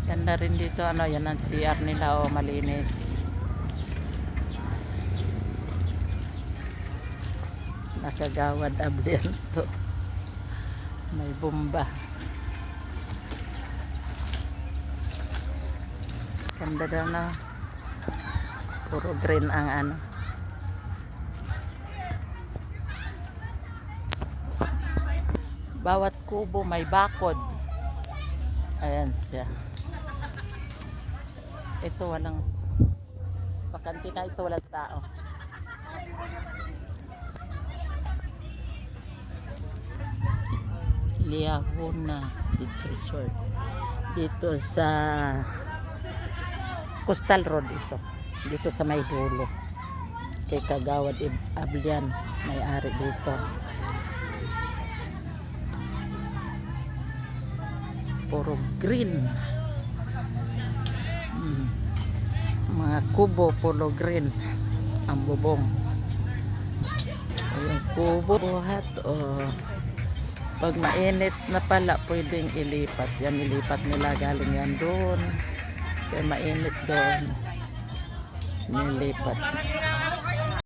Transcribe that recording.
Ganda rin dito, ano, yan ang CR nila, oh, malinis. Nakagawad ablian to. May bomba. Ganda daw na. Puro green ang ano. Bawat kubo may bakod. Ayan siya. Ito walang bakante na, ito walang tao. Liahona Beach Resort. Dito sa Coastal Road ito. Dito sa may dulo. Kay Kagawad Ablian, may-ari dito. Puro green. Mga kubo puro green ang bubong. Yung kubo buhat, oh. Pag mainit na pala pwedeng ilipat yan, ilipat nila galing yan doon kaya mainit doon, nilipat.